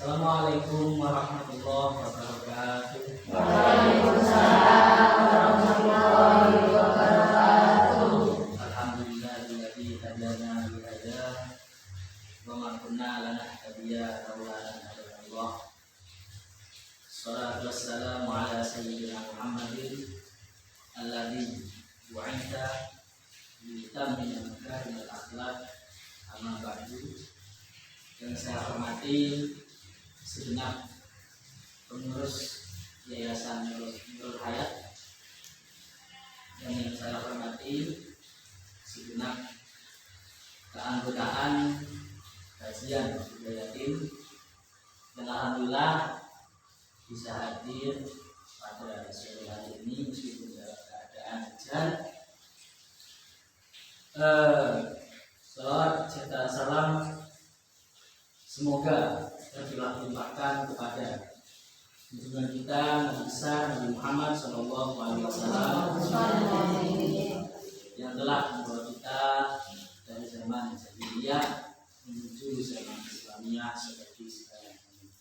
Assalamualaikum warahmatullahi wabarakatuh. Waalaikumsalam warahmatullahi wabarakatuh. Alhamdulillahilladzi hadana li hadza wa ma kunna lanahtadiya laula an hadana Allah. Shalatu wassalamu ala sayyidina Muhammadin alladzi bu'itha li tammina makarimil akhlaq. Amma ba'du. Yang saya hormati segenap pengurus Yayasan Nurul Hayat, dan yang saya hormati segenap keanggotaan kajian budaya tim yang alhamdulillah bisa hadir pada sore hari ini meskipun dalam keadaan hujan. Salawat serta salam semoga terlimpahkan kepada junjungan kita Nabi besar Nabi Muhammad SAW yang telah membawa kita dari zaman jahiliyah menuju zaman Islamiyah seperti sekarang ini.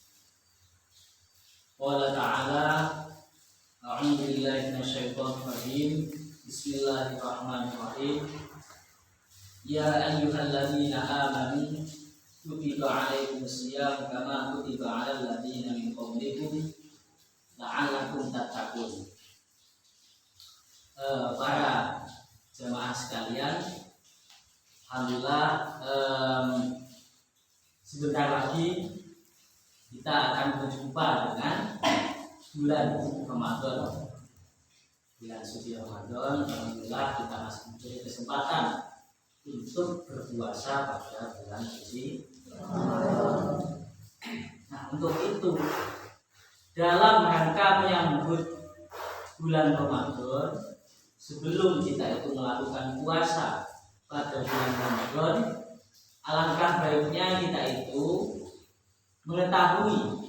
Qala ta'ala a'udzu billahi minasyaitonir rajim. Bismillahirrahmanirrahim. Ya ayyuhalladzina amanu kutiba alaikumusiyam kama kutiba alal ladzina min qablikum la'allakum tattaqun. Para jemaah sekalian, alhamdulillah sebentar lagi kita akan berjumpa dengan bulan Ramadan, bulan suci Ramadan. Alhamdulillah kita masih diberi kesempatan untuk berpuasa pada bulan suci Ramadan. Nah, untuk itu dalam rangka menyambut bulan Ramadan, sebelum kita itu melakukan puasa pada bulan Ramadan, alangkah baiknya kita itu mengetahui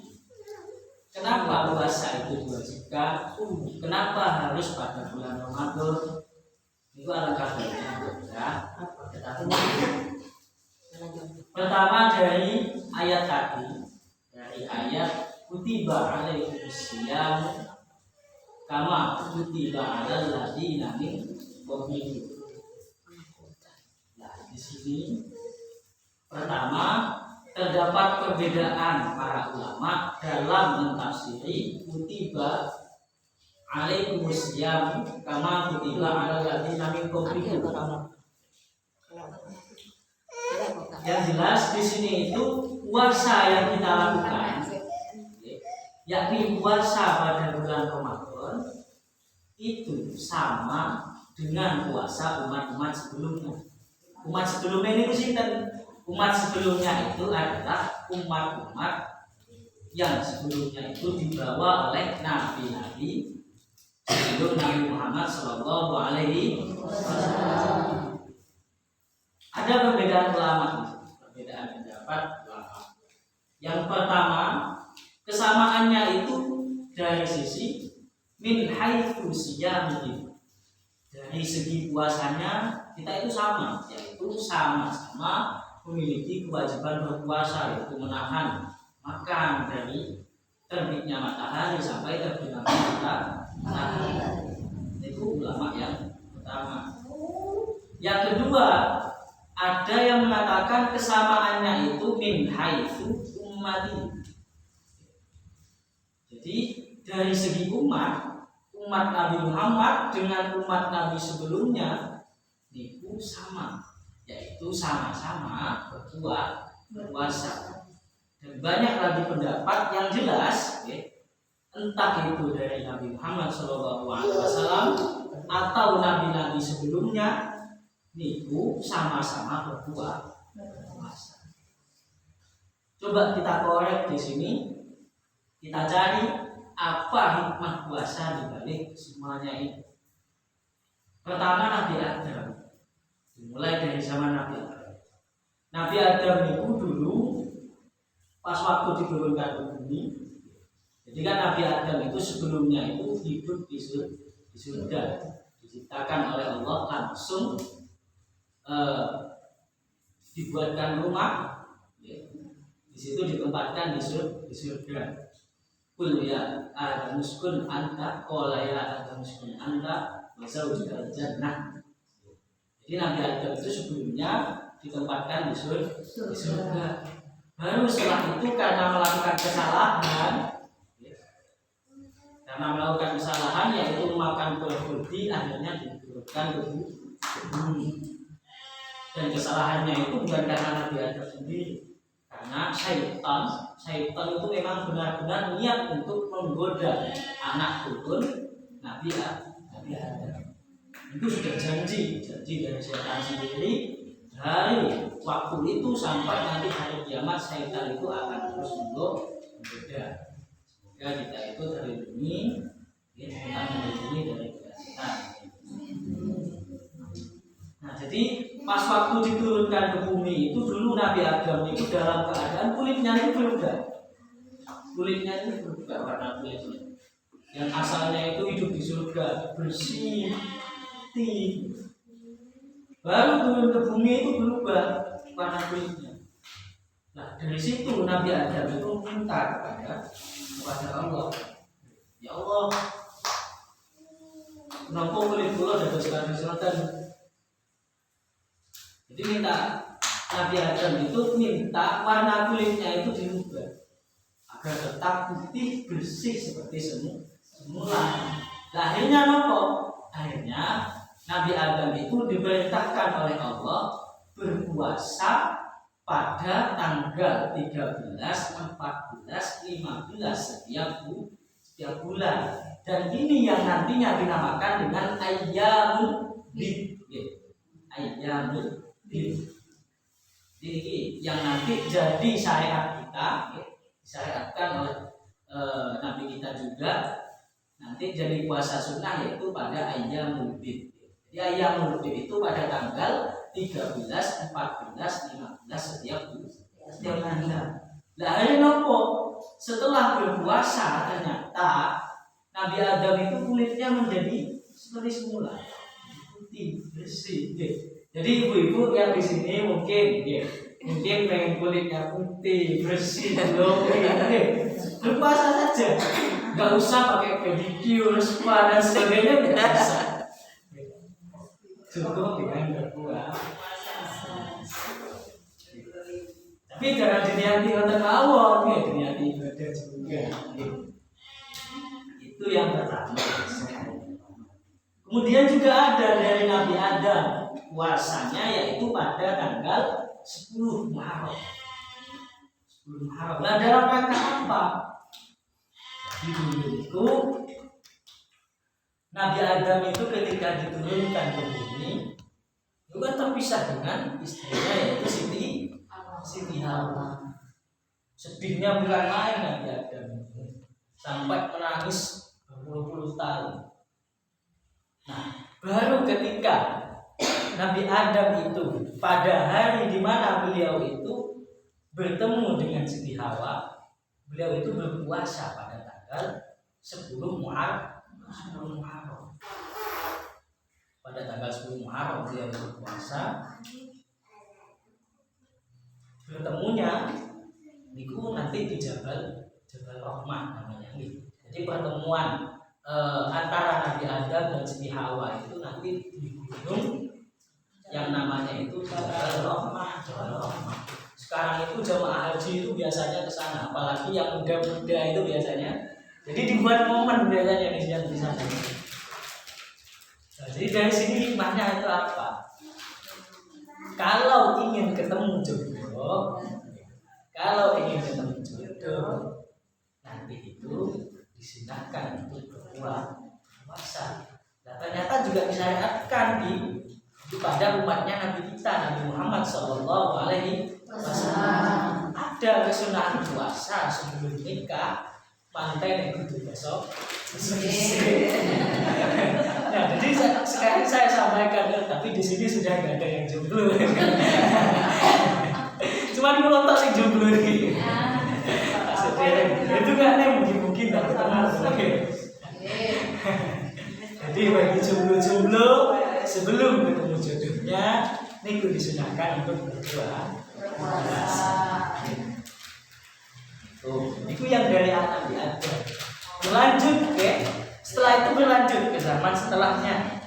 kenapa puasa itu diwajibkan, kenapa harus pada bulan Ramadan. Itu alangkah baiknya untuk kita ketahui. Pertama dari ayat tadi, dari ayat kutiba alaikumusiyam kama kutiba alal ladzina min qablikum. Nah, di sini pertama terdapat perbedaan para ulama dalam mentafsiri kutiba alaikumusiyam kama kutiba alal ladzina min qablikum. Yang jelas di sini itu puasa yang kita lakukan, yakni puasa pada bulan Ramadan, itu sama dengan puasa umat-umat sebelumnya. Umat sebelumnya ini umat sebelumnya itu adalah umat-umat yang sebelumnya itu dibawa oleh nabi-nabi sebelum Nabi Muhammad SAW. Ada perbedaan ulama, perbedaan pendapat ulama. Yang pertama, kesamaannya itu dari sisi min haitsu siyamihi. Dari segi puasanya kita itu sama, yaitu sama-sama memiliki kewajiban berpuasa, yaitu menahan makan dari terbitnya matahari sampai terbenamnya matahari. Itu ulama yang pertama. Yang kedua, ada yang mengatakan kesamaannya itu min haitsu ummati. Jadi dari segi umat Nabi Muhammad dengan umat Nabi sebelumnya itu sama, yaitu sama-sama berpuasa. Dan banyak lagi pendapat yang jelas, entah itu dari Nabi Muhammad SAW atau nabi-nabi sebelumnya, niku sama-sama berpuasa. Coba kita korek di sini, kita cari apa hikmah puasa di balik semuanya ini. Pertama, Nabi Adam. Dimulai dari zaman Nabi Adam. Nabi Adam itu dulu pas waktu diturunkan ke bumi. Jadi kan Nabi Adam itu sebelumnya itu hidup di surga, diciptakan oleh Allah langsung, dibuatkan rumah. Di situ ditempatkan di surga. Qul ya Adam uskun anta, qala ya Adam uskun anta wa zawjukal jannah. Jadi Nabi Adam itu sebelumnya ditempatkan di surga. Baru setelah itu karena melakukan kesalahan, yaitu memakan buah kurdi, akhirnya diturunkan ke bumi. Dan kesalahannya itu bukan karena Nabi Adam sendiri, karena syaitan itu memang benar-benar niat untuk menggoda anak turun Nabi Adam. Itu sudah janji dari syaitan sendiri. Dari waktu itu sampai nanti hari kiamat, syaitan itu akan terus menggoda. Semoga kita itu terlindungi, kita terlindungi dari syaitan. Nah, jadi pas waktu diturunkan ke bumi itu dulu Nabi Adam itu dalam keadaan kulitnya itu berubah. Warna kulitnya. Yang asalnya itu hidup di surga, bersih, putih. Baru turun ke bumi itu berubah warna kulitnya. Nah, dari situ Nabi Adam itu minta kepada Allah, ya Allah, kenapa kulit kula dados kaya selatan? Jadi Nabi Adam itu minta warna kulitnya itu dirubah agar tetap putih bersih seperti semula. Akhirnya apa? Akhirnya Nabi Adam itu diperintahkan oleh Allah berpuasa pada tanggal 13, 14, 15 setiap bulan. Dan ini yang nantinya dinamakan dengan Ayyamul Bid. Ayyamul Bid. Ini yang nanti jadi syariat kita, disyariatkan oleh Nabi kita juga. Nanti jadi puasa sunnah yaitu pada Ayyamul Bid. Jadi Ayyamul Bid itu pada tanggal 13, 14, 15 setiap tanggal. Lah hari nopo? Setelah berpuasa ternyata Nabi Adam itu kulitnya menjadi seperti semula, putih, bersih. Jadi ibu-ibu yang di sini mungkin pengen kulitnya putih, bersih, glowing. Berpuasa saja, nggak usah pakai pedicure, spa dan sebagainya, nggak usah. Cukup dengan berpuasa. Tapi jangan diniati untuk awal, diniati ibadah juga. Itu yang pertama. Kemudian juga ada dari Nabi Adam puasanya yaitu pada tanggal 10 Muharram. 10 Muharram. Nah, dalam rangka apa? Di dulu itu Nabi Adam itu ketika diturunkan ke bumi itu kan terpisah dengan istrinya yaitu Siti Hawa. Sedihnya bukan main Nabi Adam sampai menangis berpuluh-puluh tahun. Nah, baru ketika Nabi Adam itu pada hari di mana beliau itu bertemu dengan Siti Hawa, beliau itu berpuasa pada tanggal 10 Muharram. Pada tanggal 10 Muharram beliau berpuasa. Bertemunya niku nanti di Jabal Rahmah namanya. Jadi pertemuan antara Nabi Adam dan Siti Hawa itu nanti di gunung yang namanya itu Jabal Rahmah. Sekarang itu jamaah haji itu biasanya ke sana, apalagi yang muda-muda itu biasanya. Jadi dibuat momen biasanya di sana. Nah, jadi dari sini hikmahnya itu apa? Kalau ingin ketemu jodoh, nanti itu disunahkan untuk berpuasa. Nah, ternyata juga disyariatkan pada umatnya Nabi kita Nabi Muhammad SAW. Ada kesunahan puasa sebelum nikah, manten yang kudu besok. Nah, jadi sekarang saya sampaikan, tapi di sini sudah nggak ada yang jomblo. Cuman melontok sih jomblo ini. Itu kan yang mungkin nggak kenal. Jadi bagi jomblo sebelum ketemu jodohnya, ini disunahkan untuk berpuasa. yang dari Nabi Adam. Berlanjut setelah itu berlanjut ke zaman setelahnya.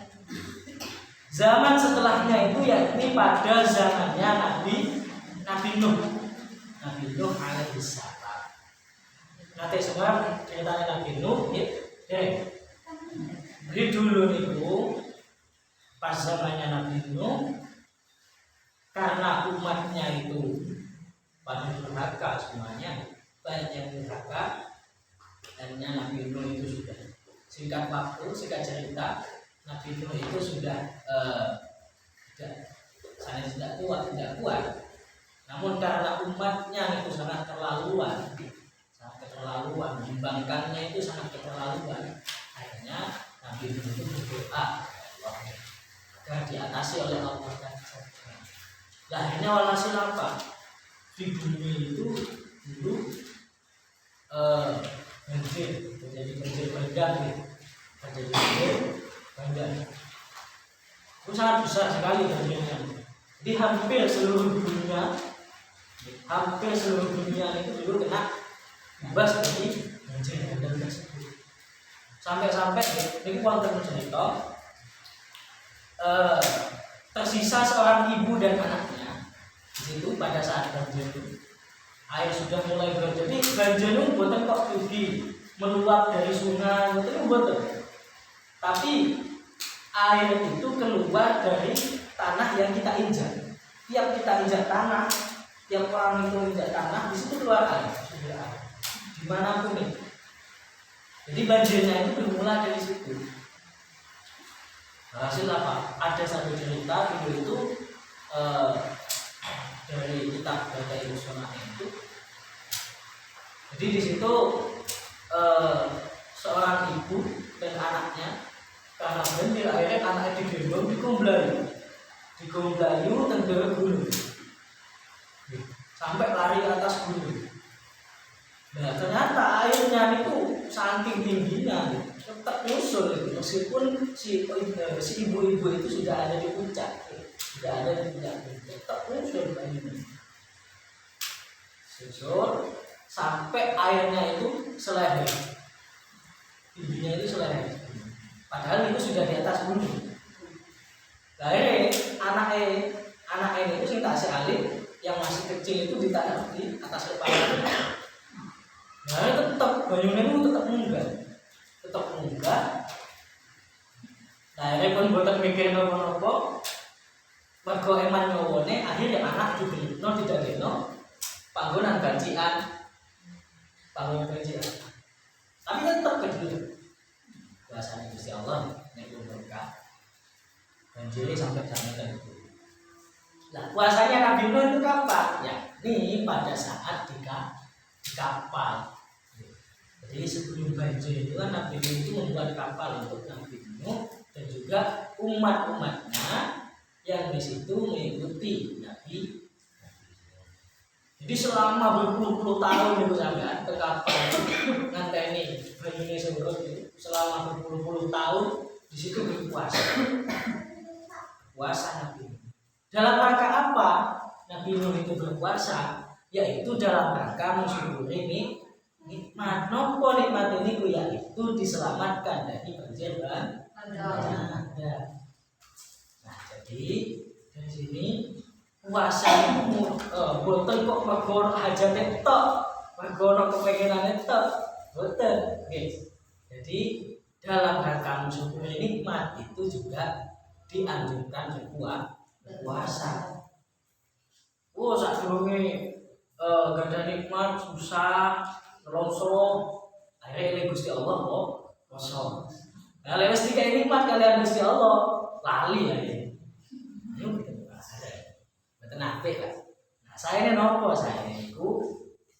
Zaman setelahnya itu yakni pada zamannya Nabi Nuh. Nabi Nuh alaihissalam. Nanti semua ceritanya Nabi Nuh jadi dulu itu pas zamannya Nabi Nuh, karena umatnya itu pada durhaka semuanya, banyak yang durhaka, dan Nabi Nuh itu sudah singkat waktu, singkat cerita, Nabi Nuh itu sudah tidak kuat. Namun karena umatnya itu sangat keterlaluan, membangkangnya itu sangat keterlaluan, akhirnya Nabi Nuh itu berdoa agar diatasi oleh Allah. Nah, akhirnya walhasil apa? Di bumi itu dulu banjir, terjadi banjir bandang, itu sangat besar sekali banjirnya. Jadi hampir seluruh dunia itu dulu kena imbas dari banjir bandang tersebut. Sampai ini wonten cerita tersisa seorang ibu dan anaknya di situ pada saat banjir itu. Air sudah mulai berjadi, banjir itu bukan kok pergi meluap dari sungai, itu bukan. Tapi air itu keluar dari tanah yang kita injak. Tiap kita injak tanah, tiap orang itu injak tanah, di situ keluar air. Sudah air. Dimanapun itu. Jadi banjirnya itu bermula dari situ. Hasil apa? Ada satu cerita dulu itu dari kitab Badai Usona itu. Jadi di situ seorang ibu dan anaknya karena banjir akhirnya anaknya digendong digombayu tenggelam gunung sampai lari ke atas gunung. Nah ternyata airnya itu saking tingginya tetap nyusul itu, meskipun si ibu-ibu itu sudah ada di puncak, tetap nyusul airnya. Susul sampai airnya itu seleher, tingginya itu seleher. Padahal itu sudah di atas gunung. Nah ini anak itu tak alim yang masih kecil itu ditaruh di atas kepala. Nah tetap banyunya itu tetap munggah. Nah ini pun buatan mikir nopo mergo eman nyowone akhirnya anak itu belum tidak geno panggonan gajian. Tapi tetap kecil. Bahasanya Gusti Allah nek berkah. Banjir sampai zaman itu. Nah, puasanya Nabi Nuh itu kapan? Ya, ini pada saat di kapal. Jadi sebelum banjir itu kan Nabi Nuh itu membuat kapal untuk Nabi Nuh dan juga umat-umatnya yang di situ mengikuti Nabi. Jadi selama berpuluh-puluh tahun itu sampai ke kapal nganteni banyune surut itu selama berpuluh-puluh tahun di situ berpuasa. Puasa Nabi Nuh. Dalam rangka apa Nabi Nuh itu berpuasa? Yaitu dalam rangka mensyukuri nikmat. Nopo nikmat ini yaitu diselamatkan dari banjir bandang. Nah, jadi dari sini puasa itu boten kok mergo hajate tok, mergo kepengenane tok. Boten, guys. Jadi dalam rangka mensyukuri nikmat itu juga dianjurkan berpuasa. Oh, sadurunge gadah nikmat susah, nelongso, akhirnya Gusti Allah kok kosong. Nah, lewat tiga nikmat kalian Gusti Allah lali ya. Itu betul apik lah. Nah, saya ini nopo saya itu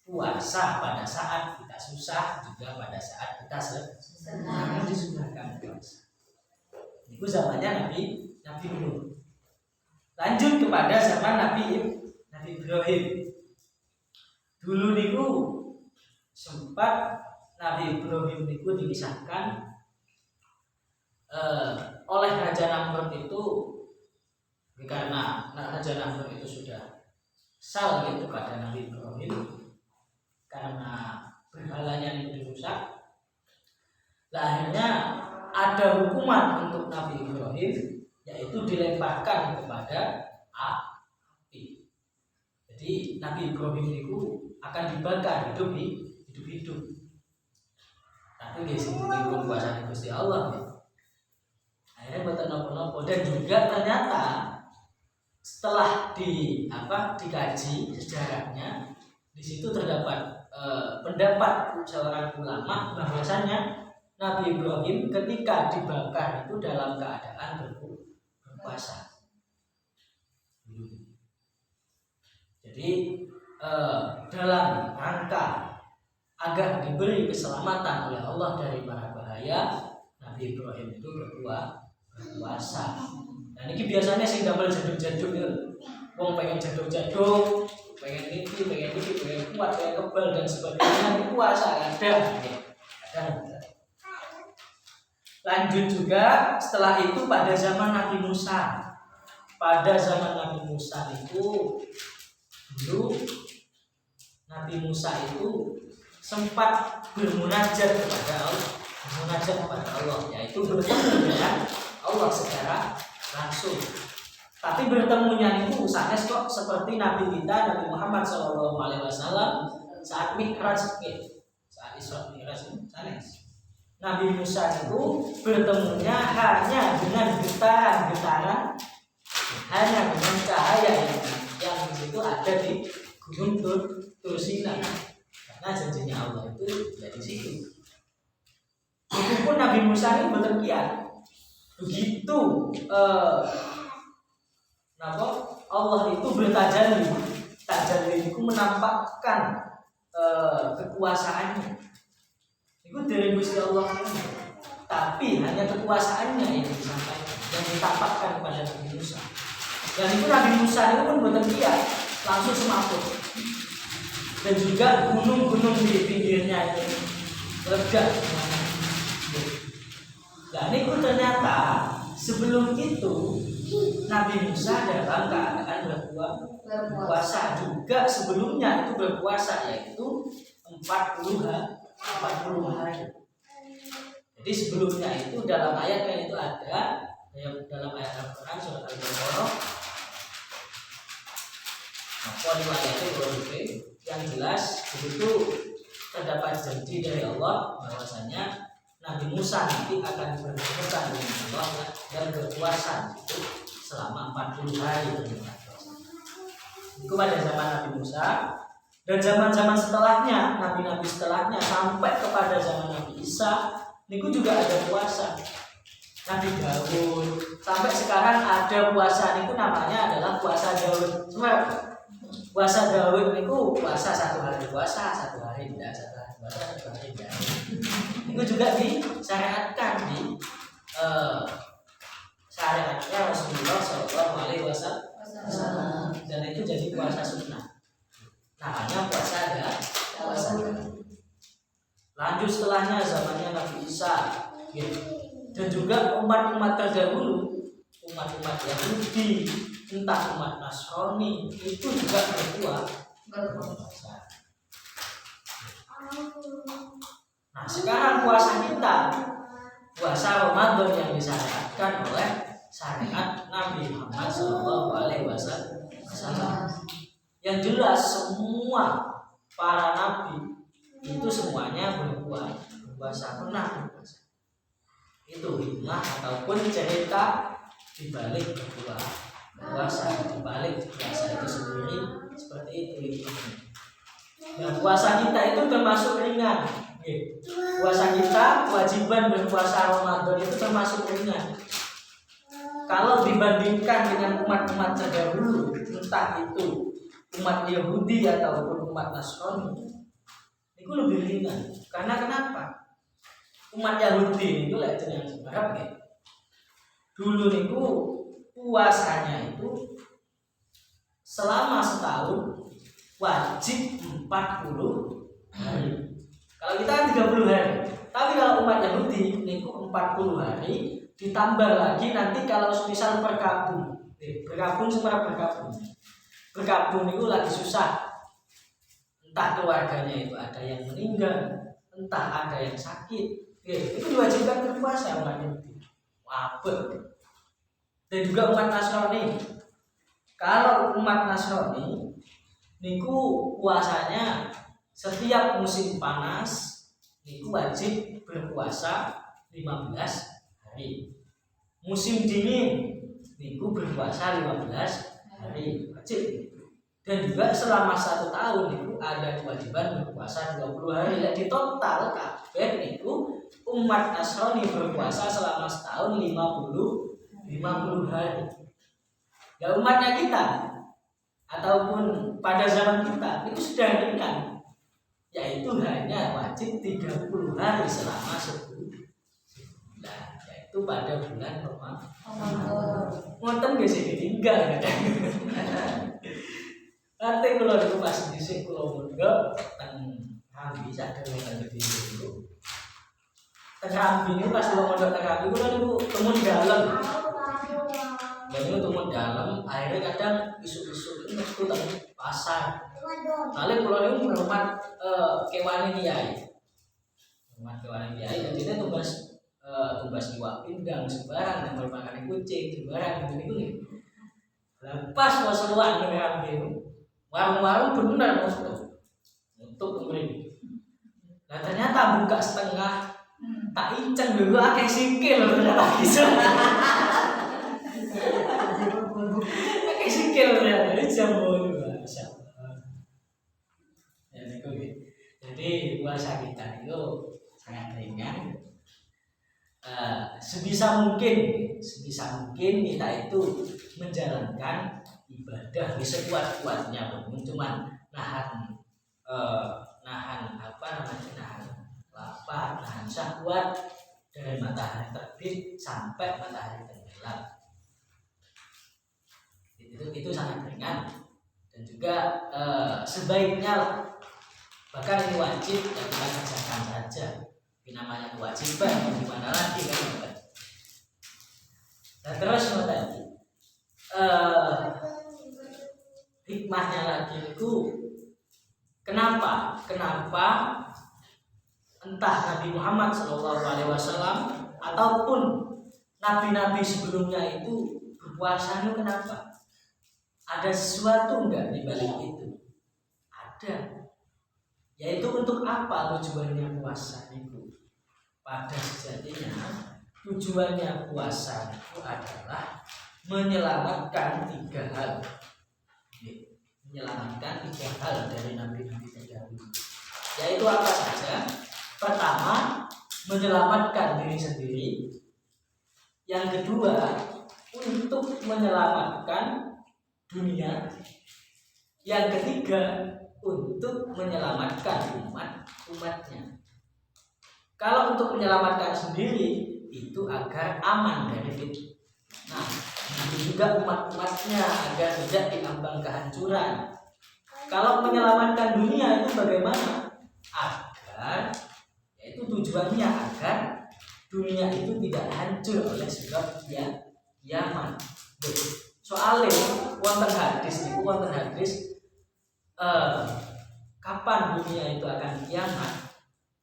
puasa pada saat kita susah juga pada saat kita senang disunahkan puasa. Itu zamannya Nabi Nuh. Lanjut kepada zaman Nabi Ibrahim. Dulu niku sempat Nabi Ibrahim niku dikisahkan oleh Raja Namrud itu karena Raja Namrud itu sudah saleh kepada Nabi Ibrahim karena berhala Ibrahim, yaitu dilemparkan kepada api. Jadi Nabi Ibrahim itu akan dibakar hidup-hidup. Tapi dia sendiri pun kuasa Gusti Allah. Akhirnya buatan nopo-nopo, dan juga ternyata setelah dikaji sejarahnya, di situ terdapat pendapat seorang ulama bahwasanya Nabi Ibrahim ketika dibakar itu dalam keadaan berpuasa. Jadi dalam rangka agar diberi keselamatan oleh Allah dari para bahaya, Nabi Ibrahim itu berpuasa. Nah ini biasanya sih double jaduk-jaduk ya. Wong pengen jaduk-jaduk, pengen kuat, pengen kebal dan sebagainya, itu puasa ada. Lanjut juga setelah itu pada zaman Nabi Musa. Pada zaman Nabi Musa itu dulu Nabi Musa itu sempat bermunajat kepada Allah, yaitu bertemu dengan Allah secara langsung. Tapi bertemunya itu sanes kok seperti Nabi kita Nabi Muhammad SAW saat Mi'raj, saat Isra Mi'raj sanes. Nabi Musa itu bertemunya hanya dengan getaran, hanya dengan cahaya yang di situ ada di Gunung Tursina. Karena janjinya Allah itu dari situ. Meskipun Nabi Musa ini berteriak, begitu Allah itu bertajalli, itu menampakkan kekuasaannya. Itu dari Gusti Allah, tapi hanya kekuasaannya yang disampaikan, yang ditampakkan kepada Nabi Musa. Dan itu Nabi Musa itu pun berteriak langsung semaput. Dan juga gunung-gunung di pinggirnya itu lega. Dan itu ternyata sebelum itu Nabi Musa dalam keadaan berpuasa juga, sebelumnya itu berpuasa yaitu 40 hari. Jadi sebelumnya itu dalam ayatnya itu ada dalam ayat Al-Quran surat Al-Baqarah. Yang jelas begitu terdapat janji dari Allah bahwasanya Nabi Musa nanti akan berpesan dengan Allah dan berpuasa itu selama 40 hari. Itu pada zaman Nabi Musa. Dan zaman-zaman setelahnya, nabi-nabi setelahnya sampai kepada zaman Nabi Isa, itu juga ada puasa. Nabi Daud sampai sekarang ada puasa, itu namanya adalah puasa Daud. Cuma puasa Daud itu puasa satu hari tidak, satu hari tidak. Itu juga disyariatkan di syariatnya Rasulullah SAW, dan itu jadi puasa sunnah. Namanya puasa ada. Lanjut setelahnya zamannya Nabi Isa, gitu. Dan juga umat-umat terdahulu, umat-umat Yahudi, entah umat Nasrani, itu juga berpuasa. Nah sekarang puasa kita, puasa Ramadan yang disyariatkan oleh syariat Nabi Muhammad SAW. Yang jelas semua para nabi itu semuanya berpuasa, pernah berpuasa. Itu hikmah ataupun cerita dibalik berpuasa, dibalik puasa itu sendiri seperti itu hikmahnya. Nah puasa kita itu termasuk ringan. Puasa kita, kewajiban berpuasa Ramadan itu termasuk ringan. Kalau dibandingkan dengan umat-umat terdahulu, entah itu umat Yahudi ataupun umat Nasrani, itu lebih ringan. Karena kenapa? Umat Yahudi itu lah yang sebenarnya dulu itu puasanya itu selama setahun wajib 40 hari. Kalau kita kan 30 hari. Tapi kalau umat Yahudi itu 40 hari ditambah lagi nanti kalau misal bergabung itu lagi susah. Entah keluarganya itu ada yang meninggal, entah ada yang sakit, itu diwajibkan berpuasa umat Yahudi. Wabah. dan juga umat Nasrani. Kalau umat Nasrani niku puasanya setiap musim panas niku wajib berpuasa 15 hari. Musim dingin niku berpuasa 15 hari wajib. Dan juga selama 1 tahun niku ada kewajiban berpuasa 20 hari. Jadi total kabeh niku umat Nasrani berpuasa selama setahun 50 hari. Ya umatnya kita ataupun pada zaman kita itu sudah ringan, yaitu hanya wajib 30 hari selama sebulan, yaitu pada bulan Ramadan. Ngoten nggih sing ditinggal kadang. Nanti kalau itu pas dhisik kula mondok teng Rambi sadar wonten di dulu. Teng Rambi niku pas kula mondok teng Rambi kula niku temu dalem. Dan itu temu dalem akhirnya kadang isu-isu itu metu teng pasar. Kali kula niku ngurmat kewane kiai. Ngurmat kewane kiai dan dene tugas iwak pindang sembarang dan makan kucing sembarang niku nih. Lepas waseluan ning Rambi niku warung-warung bener untuk kemudian. Nah ternyata buka setengah tak inceng dulu akeh sikil ternyata bisa. Akeh sikil ternyata ini jambu bisa. Jadi puasa kita itu sangat ringan. Sebisa mungkin kita itu menjalankan ibadah di sekuat-kuatnya, pun cuman nahan lapar, nahan syahwat dari matahari terbit sampai matahari tenggelam. Itu sangat ringan dan juga sebaiknya bahkan ini wajib yang kita kerjakan saja. Ini namanya kewajiban, gimana lagi kan? Dan terus tadi hikmahnya lagi itu kenapa entah Nabi Muhammad SAW ataupun nabi-nabi sebelumnya itu berpuasa itu kenapa? Ada sesuatu enggak di balik itu? Ada. Yaitu untuk apa tujuannya puasa itu? Pada sejatinya tujuannya puasa itu adalah menyelamatkan 3 hal. Menyelamatkan 3 hal dari nabi-nabi terdahulu. Yaitu apa saja? Pertama, menyelamatkan diri sendiri. Yang kedua, untuk menyelamatkan dunia. Yang ketiga, untuk menyelamatkan umatnya. Kalau untuk menyelamatkan sendiri itu agar aman dari fitnah. Nah, itu juga umat-umatnya agar tidak diambang kehancuran. Kalau menyelamatkan dunia itu bagaimana? Agar, yaitu tujuannya agar dunia itu tidak hancur oleh sebab kiamat. Soalnya wonten hadis kapan dunia itu akan kiamat?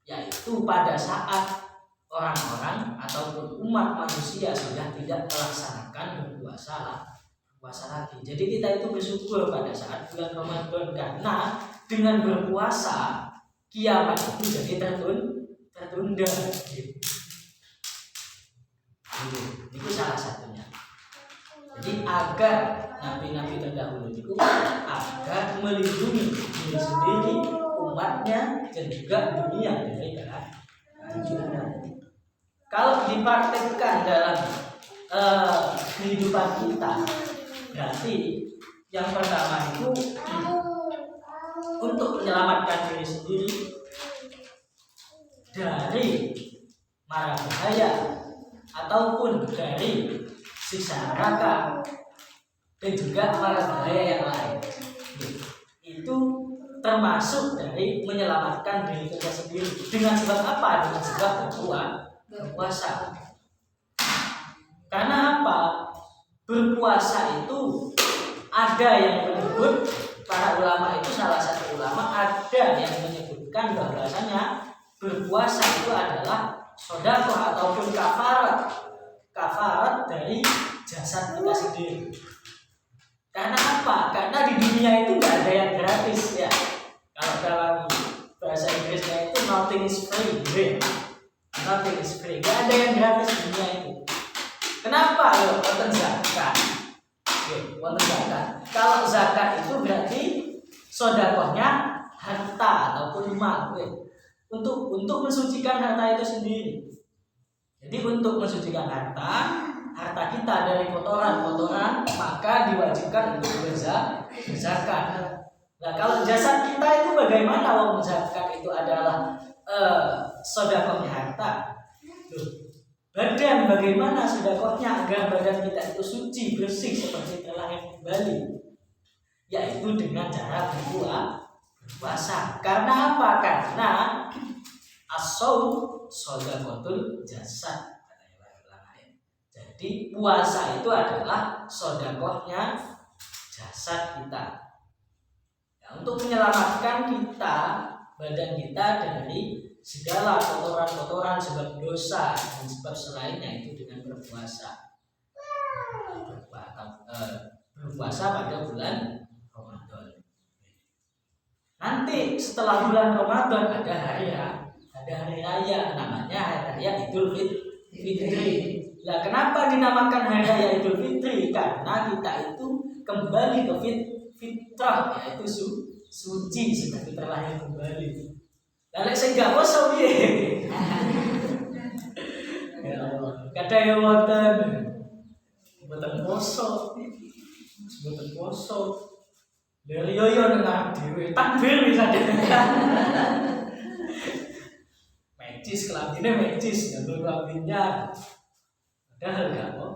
Yaitu pada saat orang-orang ataupun umat manusia sudah tidak melaksanakan berpuasa lagi. Jadi kita itu bersyukur pada saat bulan Ramadan karena dengan berpuasa kiamat itu jadi tertunda. Itu salah satunya. Jadi agar nabi-nabi terdahulu itu agar melindungi diri sendiri, umatnya dan juga dunia dari kehancuran. Kalau dipraktekkan dalam kehidupan kita, berarti yang pertama itu untuk menyelamatkan diri sendiri dari mara bahaya ataupun dari siksa neraka dan juga mara bahaya yang lain. Itu termasuk dari menyelamatkan diri kita sendiri. Dengan sebab apa? Dengan sebab berpuasa. Karena apa? Berpuasa itu ada yang menyebut, para ulama itu salah satu ulama ada yang menyebutkan bahwasanya berpuasa itu adalah sedekah ataupun kafarat kafarat dari jasad kita sendiri. Karena apa? Karena di dunia itu nggak ada yang gratis ya. Kalau dalam bahasa Inggrisnya itu nothing is free, nothing is free. Nggak ada yang gratis di dunia itu. Kenapa? Yo, wonten zakat. Wonten zakat. Kalau zakat itu berarti sedekahnya harta ataupun mal. Untuk mensucikan harta itu sendiri. Jadi untuk mensucikan harta kita dari kotoran-kotoran, maka diwajibkan untuk berzakat. Nah, kalau jasad kita itu bagaimana? Wong zakat itu adalah sedekahnya harta. Badan bagaimana sedekahnya agar badan kita itu suci, bersih seperti terlahir kembali? Yaitu dengan cara berpuasa. Karena apa? Karena as-shaum shadaqatul jasad. Jadi puasa itu adalah sedekahnya jasad kita. Ya, untuk menyelamatkan kita, badan kita dari segala kotoran-kotoran sebab dosa dan sebab selainnya itu dengan berpuasa. Berpuasa pada bulan Ramadan. Nanti setelah bulan Ramadan ada hari raya namanya hari raya Idul Fitri. Nah, kenapa dinamakan hari raya Idul Fitri? Karena kita itu kembali ke fitrah, yaitu suci seperti terlahir kembali. Lalu saya nggak poso piye? Ya Allah, kata yang wonten poso, mboten poso. Dari yo dengar dhewe takbir bisa Mecis kelambine mecis, nganggo kelambinnya. Padahal enggak kok.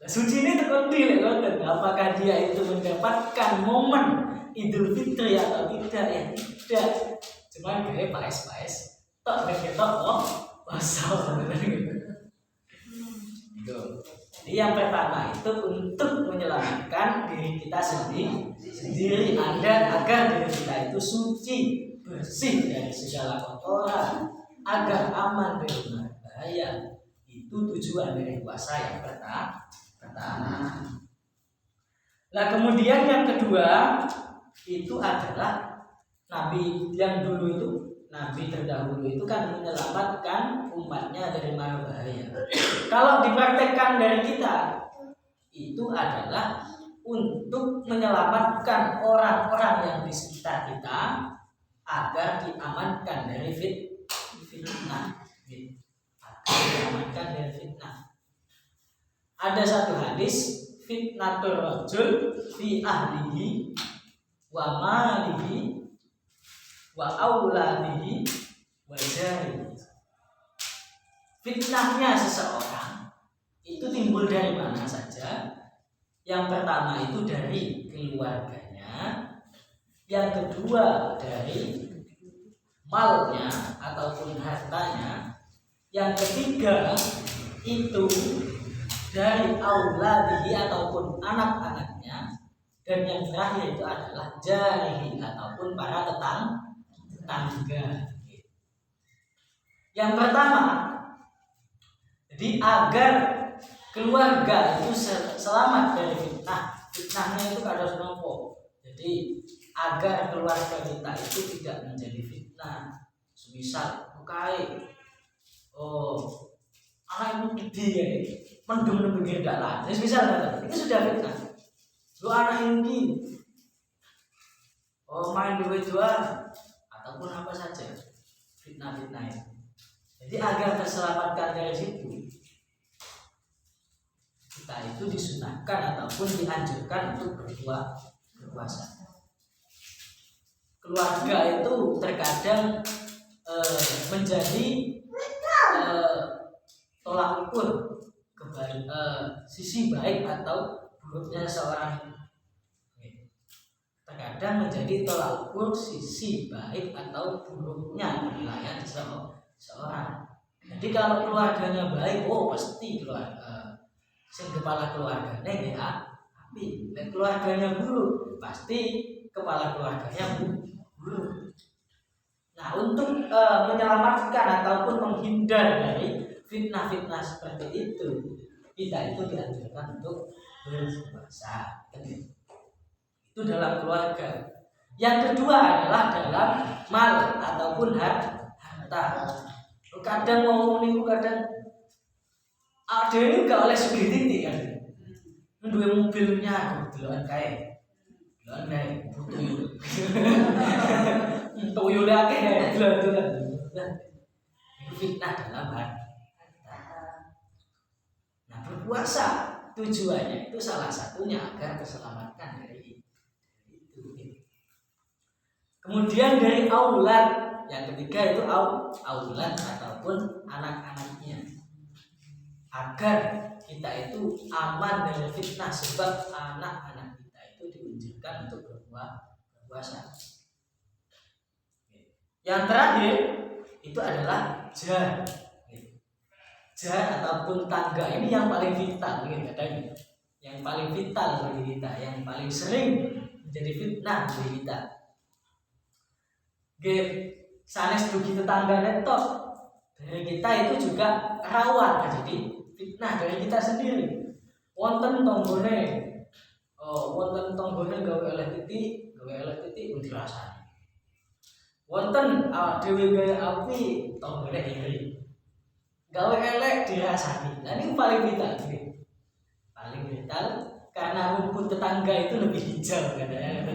Suci ini terkondi lek apakah dia itu mendapatkan momen Idul Fitri atau tidak ya? Tidak. Cuma kayak paes. Tok ketok kok pasal gitu. Jadi yang pertama itu untuk menyelamatkan diri kita sendiri agar diri kita itu suci, bersih dari segala kotoran, agar aman dari bahaya. Itu tujuan dari puasa yang pertama. Nah, kemudian yang kedua itu adalah Nabi yang dulu itu, Nabi terdahulu itu kan menyelamatkan umatnya dari mara bahaya. Kalau dipraktekkan dari kita, itu adalah untuk menyelamatkan orang-orang yang di sekitar kita agar diamankan dari fitnah. Ada satu hadis, fitnatur rajul fi ahlihi wa malihi wa auladihi wa jarihi. Fitnahnya seseorang itu timbul dari mana saja. Yang pertama itu dari keluarganya, yang kedua dari malnya ataupun hartanya, yang ketiga itu dari auladihi ataupun anak-anaknya, dan yang terakhir itu adalah jarihi ataupun para tetangga. Yang pertama, jadi agar keluarga itu selamat dari fitnah. Fitnahnya itu kada nopo. Jadi agar keluarga kita itu tidak menjadi fitnah. Semisal bukai anak itu gede mendung di pinggir jalan. Jadi misal itu sudah fitnah. Lu anak ini main duit jual ataupun apa saja, fitnah itu. Jadi agar terselamatkan dari situ, kita itu disunahkan ataupun dianjurkan untuk berpuasa. Keluarga itu terkadang menjadi tolak ukur sisi baik atau buruknya seorang. Terkadang menjadi tolak ukur sisi baik atau buruknya penilaian seorang. Jadi kalau keluarganya baik, pasti kepala keluarganya ya api. Dan keluarganya buruk, pasti kepala keluarganya buruk. Nah, untuk menyelamatkan ataupun menghindar dari fitnah-fitnah seperti itu, kita itu dianjurkan untuk berpuasa. Itu dalam keluarga. Yang kedua adalah dalam mal ataupun harta. Kadang ngomong niku kadang ada ini gak oleh sugih titik kan. Duwe mobilnya delokan kae. Delokan kae tuyul. Tuyul akeh delokan. Itu fitnah dalam harta. Nah, berpuasa tujuannya itu salah satunya agar keselamatan dari itu. Kemudian dari aulad, yang ketiga itu aulad ataupun anak-anaknya, agar kita itu aman dari fitnah, sebab anak-anak kita itu dianjurkan untuk berpuasa. Yang terakhir itu adalah jar ataupun tangga. Ini yang paling vital, yang paling vital bagi kita, yang paling sering menjadi fitnah bagi kita. Sanes dugi tetangga netok dari kita itu juga rawan jadi fitnah dari kita sendiri. Wonten tonggone gawe oleh titik undi rasane. Wonten dhewe gawe api tonggone iri. Gawe elek dirasani. Nah, ini paling vital. Paling vital karena rumput tetangga itu lebih hijau katanya.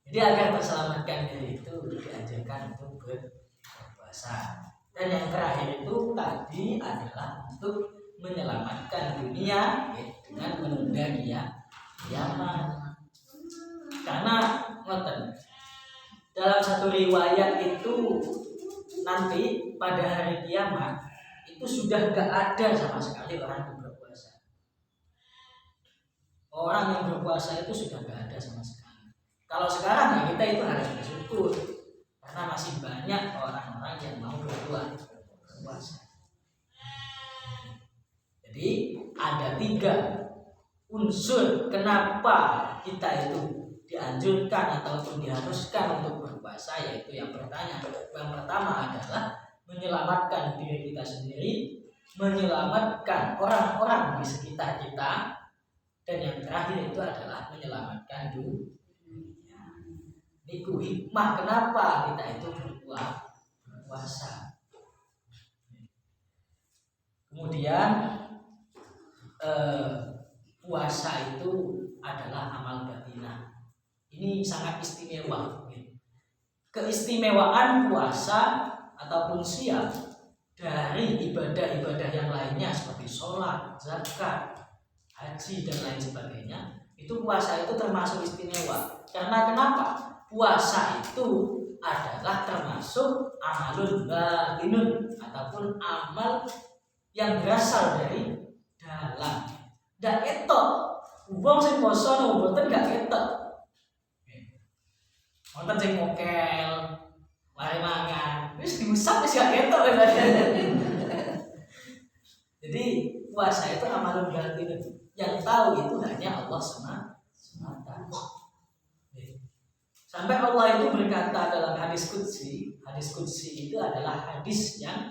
Jadi agar terselamatkan dari itu diajarkan untuk berpuasa. Dan yang terakhir itu tadi adalah untuk menyelamatkan dunia dengan menunda kiamat. Karena ngoten, dalam satu riwayat itu nanti pada hari kiamat itu sudah gak ada sama sekali orang yang berpuasa. Orang yang berpuasa itu sudah gak ada sama sekali. Kalau sekarang ya kita itu harus bersyukur karena masih banyak orang-orang yang mau berpuasa. Jadi ada 3 unsur kenapa kita itu dianjurkan ataupun diharuskan untuk berpuasa, yaitu yang pertama adalah menyelamatkan diri kita sendiri, menyelamatkan orang-orang di sekitar kita, dan yang terakhir itu adalah menyelamatkan dunia. Niku hikmah kenapa kita itu berpuasa. Kemudian puasa itu adalah amal batinah. Ini sangat istimewa. Keistimewaan puasa ataupun siam dari ibadah-ibadah yang lainnya seperti sholat, zakat, haji dan lain sebagainya, itu puasa itu termasuk istimewa. Karena kenapa? Puasa itu adalah termasuk amalun batinun ataupun amal yang berasal dari dalam. Dan etok, wong sing poso no mboten gak etok. Wonten sing mokel, mari mangan, wis diusap wis gak etok. Jadi puasa itu amalun batinun. Yang tahu itu hanya Allah semata. Sampai Allah itu berkata dalam hadis qudsi itu adalah hadis yang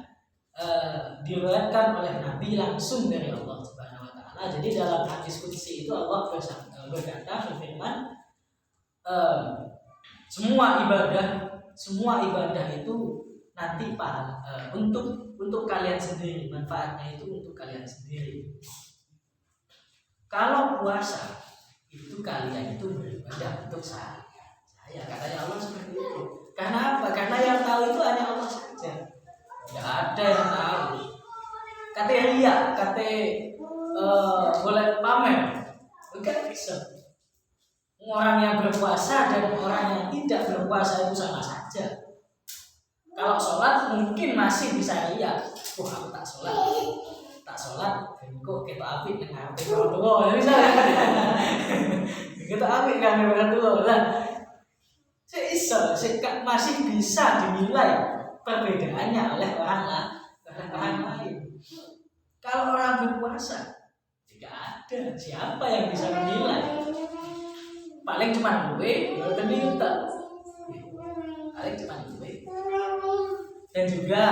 diriwayatkan oleh Nabi langsung dari Allah Subhanahu wa taala. Jadi dalam hadis qudsi itu Allah berkata, berfirman, semua ibadah itu nanti untuk kalian sendiri, manfaatnya itu untuk kalian sendiri. Kalau puasa itu kalian itu beribadah untuk saya, katanya Allah seperti itu. Karena apa? Karena yang tahu itu hanya Allah saja. Tidak ada yang tahu. Kata ria, kata boleh pamer, bukan bisa. Orang yang berpuasa dan orang yang tidak berpuasa itu sama saja. Kalau sholat mungkin masih bisa ria. Aku tak sholat, kok kita apik dengan HP orang tua, misalnya. Kita apik dengan orang tua, lah. Masih bisa dinilai perbedaannya oleh orang lain. Kalau orang berpuasa tidak ada siapa yang bisa menilai. Paling cuma gue, ternyata paling depan duwe. Dan juga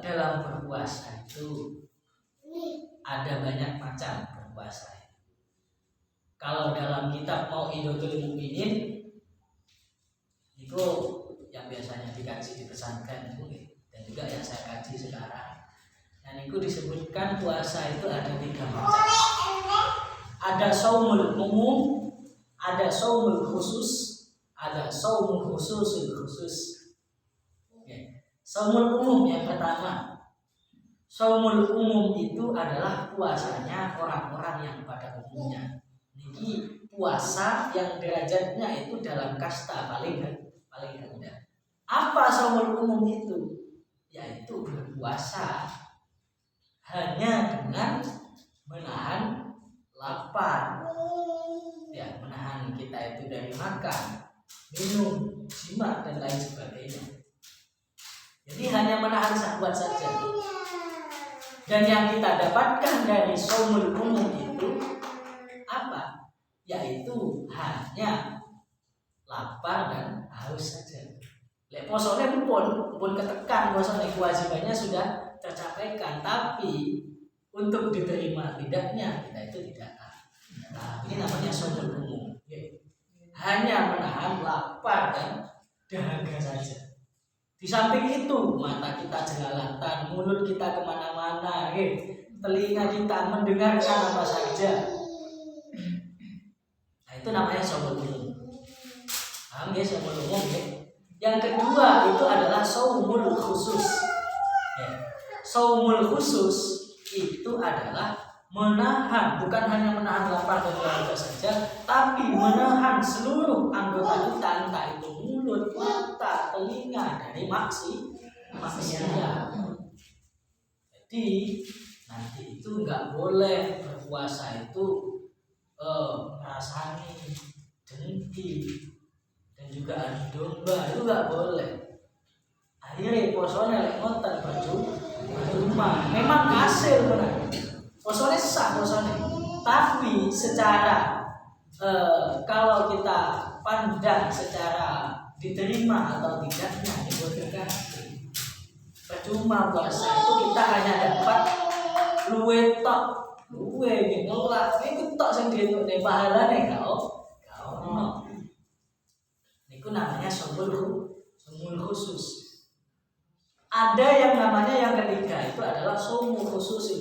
dalam berpuasa itu ada banyak macam berpuasa. Kalau dalam kitab Mau'idotul Mukminin itu yang biasanya dikaji dipesankan itu, dan juga yang saya kaji sekarang, dan itu disebutkan puasa itu ada 3 macam. Ada shaumul umum, ada shaumul khusus, ada shaumul khususul khusus. Shaumul umum yang pertama. Shaumul umum itu adalah puasanya orang-orang yang pada umumnya. Ini puasa yang derajatnya itu dalam kasta paling rendah. Apa shaumul umum itu? Yaitu berpuasa hanya dengan menahan lapar. Ya, menahan kita itu dari makan, minum, jima dan lain sebagainya. Jadi hanya menahan syahwat saja. Dan yang kita dapatkan dari shaumul umum itu apa? Yaitu hanya lapar dan haus saja. Lek posone pun ketekan posone, kewajibannya sudah tercapaikan, tapi untuk diterima tidaknya kita itu tidak. Nah, ini namanya shaumul umum. Hanya menahan lapar dan dahaga saja. Di samping itu mata kita jelalatan, mulut kita kemana-mana, telinga kita mendengarkan apa saja. Nah, itu namanya shaumul umum. Paham ya shaumul umum ya? Yang kedua itu adalah shaumul khusus. Shaumul khusus itu adalah menahan, bukan hanya menahan lapar dan dahaga saja, tapi menahan seluruh anggota kita, entah itu mulut, mata, telinga dari maksiat. Jadi nanti itu nggak boleh berpuasa itu merasani dengki dan juga adu domba, itu nggak boleh. Akhirnya posone lek ngoten percuma. Memang hasil benar. Posone sah posone. Tapi secara kalau kita pandang secara diterima atau tidaknya dibutuhkan. Percuma puasa itu kita hanya dapat luwe ngelak itu tok sing dientuk pahalane kau. Niku namanya shaumul khusus. Ada yang namanya yang ketiga itu adalah shaumul khusus.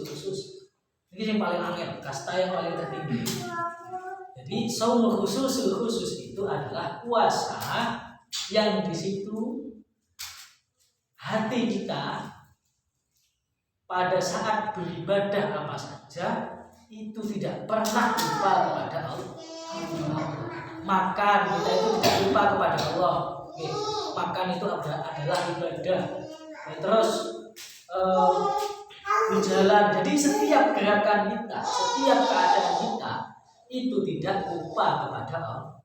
Ini yang paling angel, kasta yang paling tertinggi. Jadi shaumul khusus itu adalah puasa yang di situ hati kita pada saat beribadah apa saja itu tidak pernah lupa kepada Allah. Makan kita itu tidak lupa kepada Allah. Makan itu adalah ibadah. Terus berjalan. Jadi setiap gerakan kita, setiap keadaan kita itu tidak lupa kepada Allah.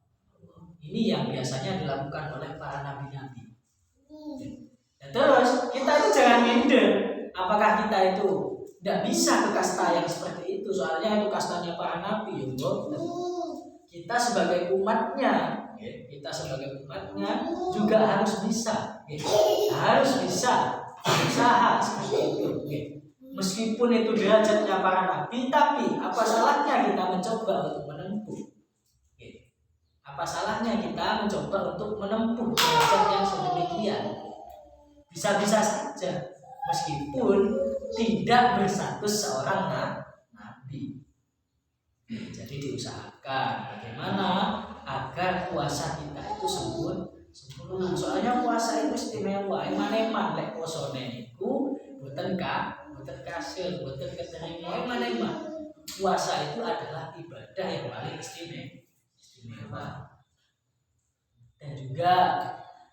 Ini yang biasanya dilakukan oleh para nabi-nabi. Dan terus kita itu jangan minder. Apakah kita itu tidak bisa ke kasta yang seperti itu? Soalnya itu kastanya para nabi, ya. Kita sebagai umatnya, juga harus bisa, harus bisa berusaha seperti itu. Meskipun itu derajatnya para nabi, tapi apa salahnya kita mencoba untuk menempuh? Apa salahnya kita mencoba untuk menempuh derajat yang sedemikian? Bisa-bisa saja, meskipun tidak berstatus seorang nabi. Jadi diusahakan bagaimana agar puasa kita itu sempurna. Soalnya puasa itu istimewa. Eman-eman lek posone niku boten kasil, boten keterima. Eman-eman. Puasa itu adalah ibadah yang paling istimewa. Dan juga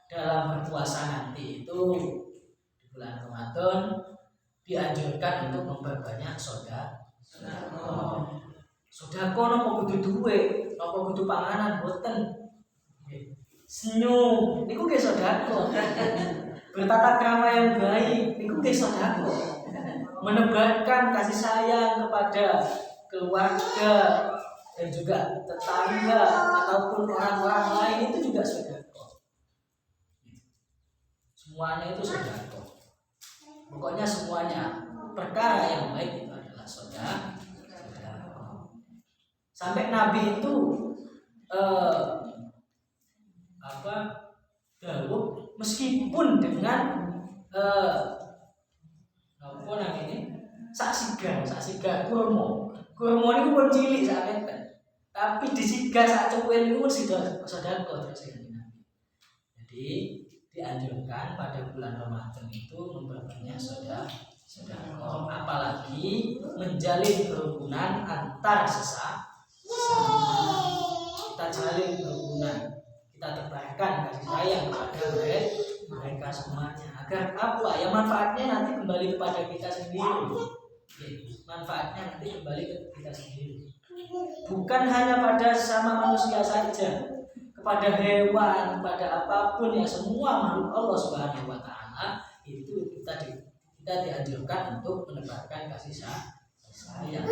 dalam berpuasa nanti itu di bulan Ramadan dianjurkan untuk memperbanyak sedekah. Sedekah napa kudu duwe, napa kudu panganan boten. Senyum niku nggih sedekah. Bertata krama yang baik niku nggih sedekah. Menebarkan kasih sayang kepada keluarga dan juga tetangga ataupun orang-orang lain itu juga sedekah. semuanya itu sedekah. Pokoknya semuanya perkara yang baik itu adalah sedekah. Sampai Nabi itu dawuh meskipun dengan apa namanya saksiga kurma itu pun cilik sak tapi disiga sak cukup itu pun sedekah terus ini. Jadi dianjurkan pada bulan Ramadan itu memperbanyak sedekah, apalagi menjalin kerukunan antar sesama. Kita jalin kerukunan, kita tebarkan kasih sayang kepada mereka semuanya agar apa ya manfaatnya nanti kembali kepada kita sendiri. Manfaatnya nanti kembali ke kita sendiri. Bukan hanya pada sesama manusia saja, kepada hewan, kepada apapun yang semua makhluk Allah Subhanahu wa taala itu kita dianjurkan untuk menebarkan kasih sayang.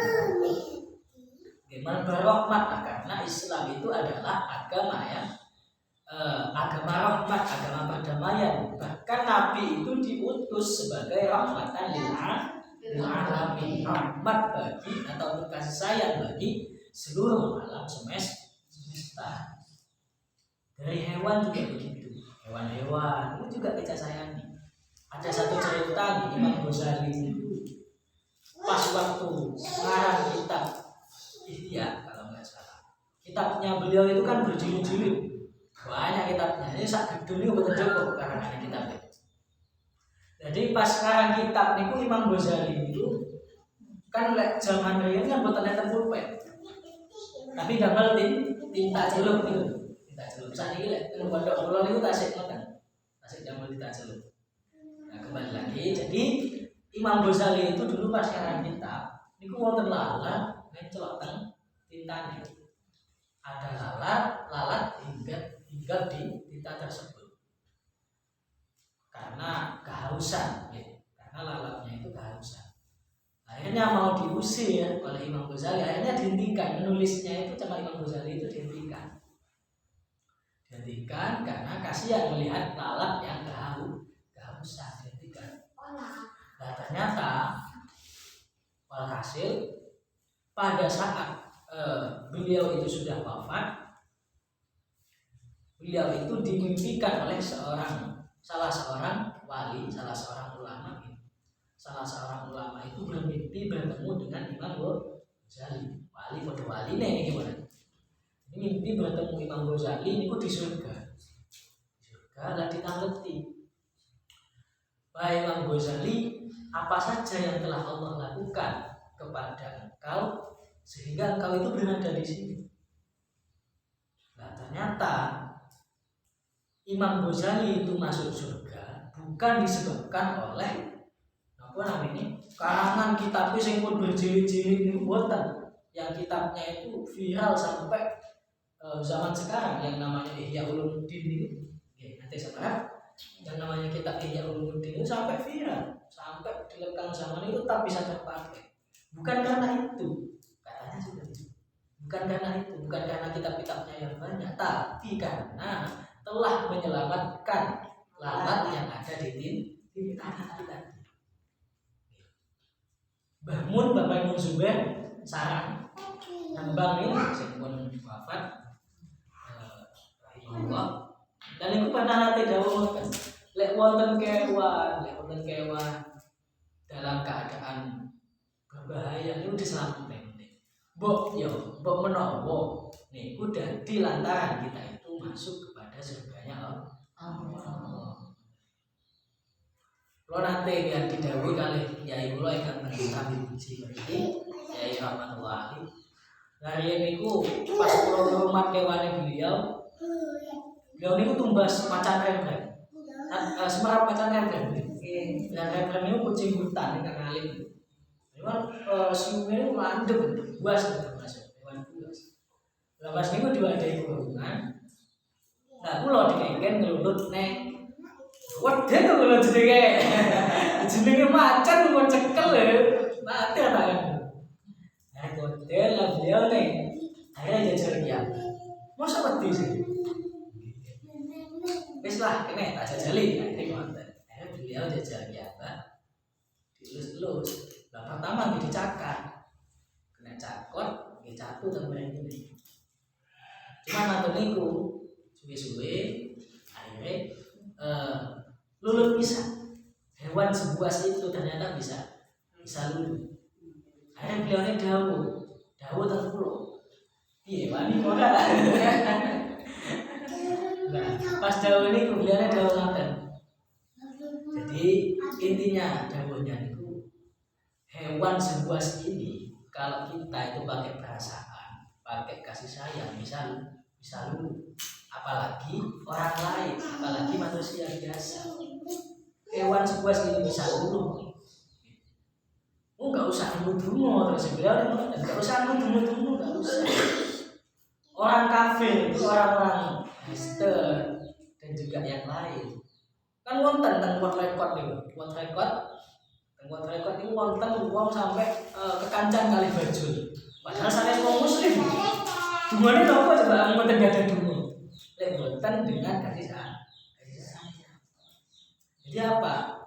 Bagaimana berahmat karena Islam itu adalah agama yang agama rahmat, agama perdamaian. Bahkan Nabi itu diutus sebagai rahmatan lil alamin, rahmat bagi atau kasih sayang bagi seluruh alam semesta. Dari hewan juga begitu. Hewan-hewan itu juga kita sayangi. Ada satu cerita di Imam Ghazali itu pas waktu ngarang kitab Ihya kalau nggak salah. Kitabnya beliau itu kan berjilid-jilid. Banyak kitabnya. Ini sak gedung itu betul cukup karangan kitabnya. Jadi pas ngarang kitab niku Imam Ghazali itu kan zaman riyen kan boten enten pulpen. Tapi gambar tinta celup gitu. Tinta celup. Sakniki lek teng pondok kula niku tasik ngoten. Tasik damel tinta celup. Nah, kembali lagi. Jadi Imam Ghazali itu dulu pas ngarang kitab niku wonten lalat mencelok teng tintane. Ada lalat hinggap di tinta tersebut. Karena kehausan, ya. Karena lalatnya itu kehausan. Akhirnya mau diusir oleh Imam Ghazali, akhirnya dihentikan menulisnya itu sama Imam Ghazali itu dihentikan karena kasihan melihat lalat yang kehausan, dihentikan. Nah ternyata walhasil pada saat beliau itu sudah wafat, beliau itu dimimpikan oleh salah seorang wali, salah seorang ulama itu bermimpi bertemu dengan Imam Ghazali. Wali nih gimana? Ini mimpi bertemu Imam Ghazali itu di surga. Lah ditangeti. Baik Imam Ghazali, apa saja yang telah Allah lakukan kepada engkau sehingga engkau itu berada di sini? Nah ternyata Imam Ghazali itu masuk surga bukan disebabkan oleh apa namanya karangan kitabnya yang pun berjilid-jilid ini buatan, yang kitabnya itu viral sampai zaman sekarang yang namanya Ihya Ulumuddin ini. Nanti sekarang yang namanya kitab Ihya Ulumuddin itu sampai viral, sampai dilekang zaman itu tak bisa terpakai. Bukan karena itu, katanya sudah. Bukan karena kitab-kitabnya yang banyak, tapi karena telah menyelamatkan lalat yang ada di tinta kita. Bahmun Bapak Mun Zubair sarang nambang ini sempun wafat rahimahullah. Dan itu pernah nanti dawuh kan, lek wonten kewan dalam keadaan berbahaya itu diselamatkan. Mbok menawa niku dadi lantaran kita itu masuk kepada surganya Allah. Kalau nanti yang didhawuhi kali Yai kula ingkang Habib Biji mriki Yai Rahmatullahi. Hari niku pas kula ngrumat kewane beliau niku tumbas macan rembrem. Semerap macan rembrem. Dan rembrem niku kucing hutan ingkang alim. Memang siumnya landep, buas masuk, hewan buas. Lepas niku diwadahi kurungan. Nah kula dikengken ngelulut neng Waduh kalau jenenge macan mau cekel ya, mati apa? Nah hotel lah beliau nih, akhirnya jajar dia. Masa mati sih? Wes lah, kene tak jajali, ini konten. beliau jajarnya apa? Dilus-lus. Nah pertama dicakar, kena cakot, jatuh temen ini. Cuma nanti niku suwe-suwe akhirnya lulus bisa. Hewan sebuas itu ternyata bisa lulu. Akhirnya beliau ini dawu terpuluh. Iya, wani kok nah, pas dawu ini beliau dawu ngaten. Jadi intinya dawunya itu hewan sebuas ini kalau kita itu pakai perasaan, pakai kasih sayang, bisa lulu. Apalagi orang lain, apalagi manusia biasa. Hewan sebuas ini bisa lulu. Nggak usah nunggu terus beliau nggak usah nunggu nggak usah. Orang kafir itu orang-orang Kristen dan juga yang lain. Kan wonten tengkot rekod nih, tengkot rekod itu wonten uang sampai kekancan kali baju. Padahal saya mau muslim. Dungannya apa coba wonten gak ada dungu. Lek wonten dengan kasih sayang. Jadi apa?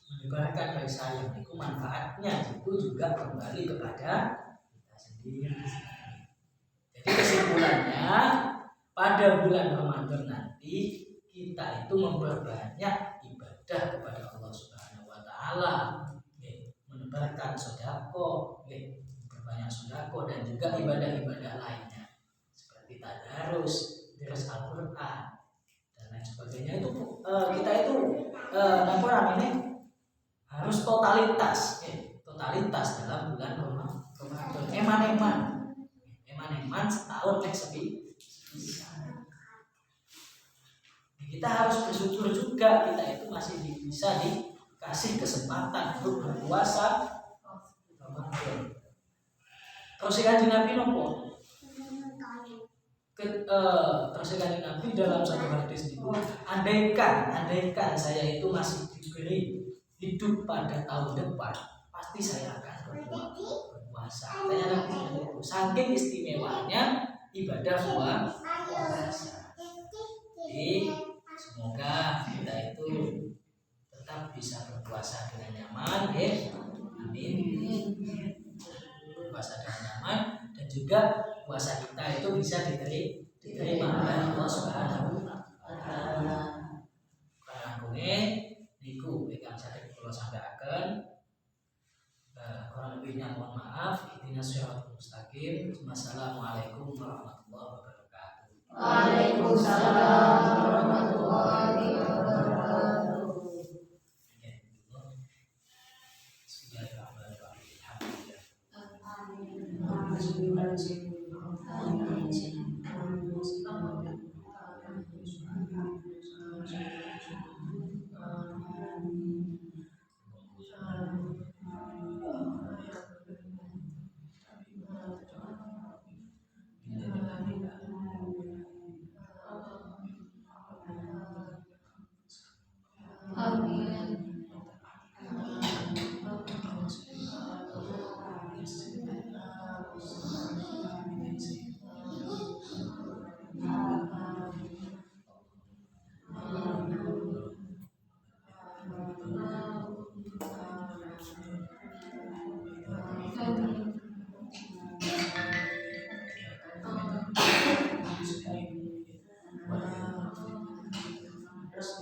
Menyebarkan kasih sayang itu manfaatnya itu juga kembali kepada kita sendiri. Jadi kesimpulannya pada bulan Ramadan nanti kita itu memperbanyak ibadah kepada Allah Subhanahu Wa Taala, menebarkan sedekah, memperbanyak sedekah dan juga ibadah-ibadah lainnya seperti tadarus, deres Al-Quran dan lain sebagainya. Itu kita itu harus totalitas dalam bulan Ramadan. Eman setahun sepi. Kita harus bersyukur juga kita itu masih bisa dikasih kesempatan untuk berpuasa Ramadan. Terus Kanjeng Nabi nopo? Terus Kanjeng Nabi dalam satu hadis itu, andaikan saya itu masih diberi hidup pada tahun depan, pasti saya akan berpuasa. Tanya Nabi itu, saking istimewanya ibadah puasa. Jadi semoga kita itu tetap bisa berpuasa dengan nyaman, ya. Amin. Berpuasa dengan nyaman dan juga puasa kita itu bisa diterima oleh Allah Subhanahu wa Ta'ala. Karena niku ingkang saged kula sampaikan. Kurang lebihnya mohon maaf. Ihdinas shiratal mustaqim. Wassalamualaikum warahmatullahi wabarakatuh. Waalaikumsalam warahmatullahi wabarakatuh. Terus